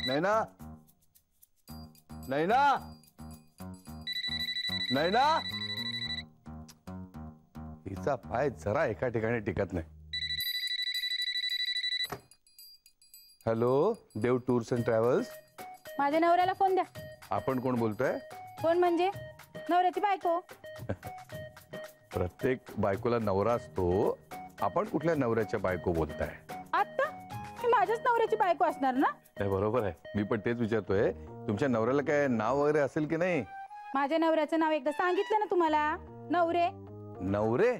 नैना, नैना, नैना, हिचा पाय जरा एका ठिकाणी टिकत नाही. Hello, Dev tours and travels. माझ्या नवऱ्याला फोन द्या. आपण कोण बोलतोय? कोण म्हणजे नवऱ्याची बायको. प्रत्येक बायकोला नवरा असतो. आपण कुठल्या नवऱ्याच्या बायको बोलताय? आता मी माझ्याच नवऱ्याची बायको असणार ना. नाही, बरोबर आहे. मी पण तेच विचारतोय, तुमच्या नवऱ्याला काय नाव वगैरे असेल की नाही? माझ्या नवऱ्याचं नाव एकदा सांगितलं ना तुम्हाला. नवरे. नवरे?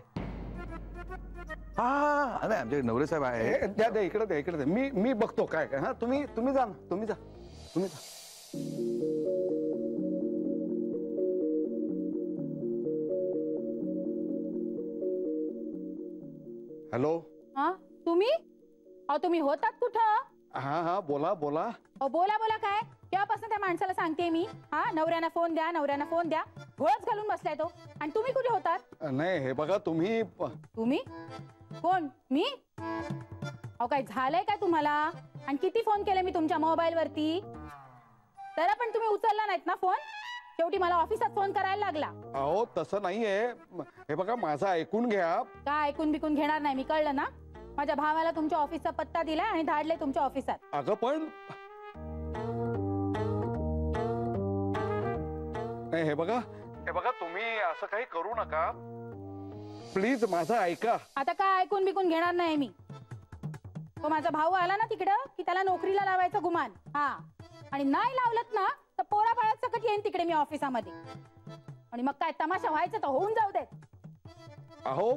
हा, नाही आमचे नवरे साहेब आहे. द्या द्या, इकडे द्या, इकडे द्या. मी बघतो काय काय. हा, तुम्ही जा ना, तुम्ही जा. हॅलो. हा, तुम्ही? अहो, तुम्ही होतात कुठं? हा हा, बोला बोला. अहो, बोला बोला काय? केव्हापासून त्या माणसाला सांगते मी. हा, नवऱ्याला फोन द्या, नवऱ्याला फोन द्या. घोळच घालून बसलाय तो. आणि तुम्ही कुठे होतात? नाही, हे बघा तुम्ही. तुम्ही कोण? मी? अहो, काय झालंय काय तुम्हाला? आणि किती फोन केले मी तुमच्या मोबाईल वरती, तरी पण तुम्ही उचलला नाहीत ना फोन. शेवटी मला ऑफिसात फोन करायला लागला. अहो, तसं नाहीये. हे बघा, माझं ऐकून घ्या. काय ऐकून बिकून घेणार नाही मी, कळलं ना. माझ्या भावाला तुमच्या ऑफिसचा पत्ता दिलाय आणि धाडले तुमच्या ऑफिसात. अगं पण हे बघा तुम्ही असं काही करू नका प्लीज. माझं ऐका. आता काय ऐकून बिकून घेणार नाही मी. तो माझा भाऊ आला ना तिकडं की त्याला नोकरीला लावायचं गुमान. हा, आणि नाही लावलत ना तर पोरा बाळात सकट येईन तिकडे मी ऑफिसामध्ये. आणि मग काय तमाशा व्हायचं तर होऊन जाऊ दे. अहो,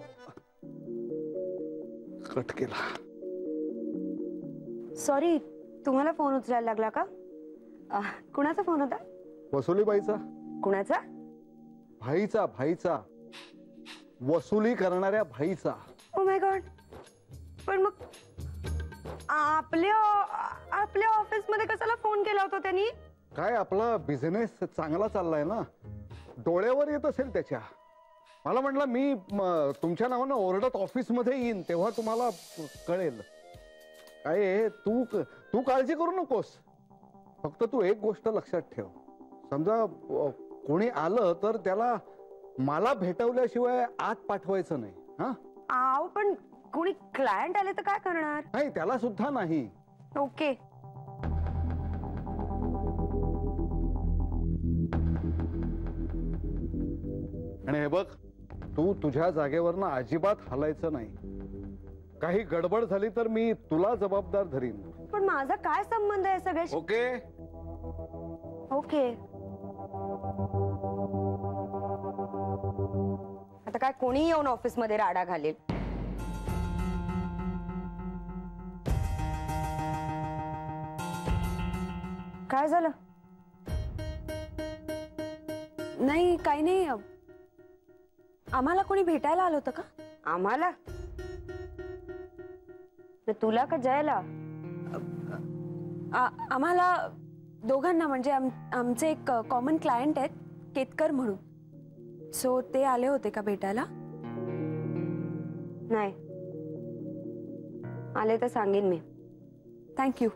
कट केला. सॉरी, तुम्हाला फोन उचलायला लागला का? कुणाचा फोन होता? वसुलीबाईचा. कुणाचा? भाईचा. वसुली करणाऱ्या भाईचा. Oh my God. पण मग आपल्या ऑफिस मध्ये कशाला फोन केला होता त्यांनी? काय, आपला बिझनेस चांगला चाललाय ना, डोळ्यावर येत असेल त्याच्या. मला म्हटलं मी तुमच्या नावानं ओरडत ऑफिस मध्ये येईन तेव्हा तुम्हाला कळेल. काय तू काळजी करू नकोस. फक्त तू एक गोष्ट लक्षात ठेव. समजा कोणी आलं तर त्याला मला भेटवल्याशिवाय आत पाठवायचं नाही. हा, आव, पण कोणी क्लायंट आले तर काय करणार? नाही, त्याला सुद्धा नाही. ओके. आणि हे बघ, तू तुझ्या जागेवरनं अजिबात हलायचं नाही. काही गडबड झाली तर मी तुला जबाबदार धरीन. पण माझा काय संबंध आहे सगळ्याशी? Okay okay. आता काय कोणी येऊन ऑफिस मध्ये राडा घालेल? काय झालं? नाही, काही नाही. आम्हाला कोणी भेटायला आलं होतं का? आम्हाला? तुला का जयला? आम्हाला दोघांना, म्हणजे आमचे एक कॉमन क्लायंट आहेत केतकर म्हणून. सो ते आले होते का भेटायला? नाही. आले तर सांगेन मी. थँक्यू.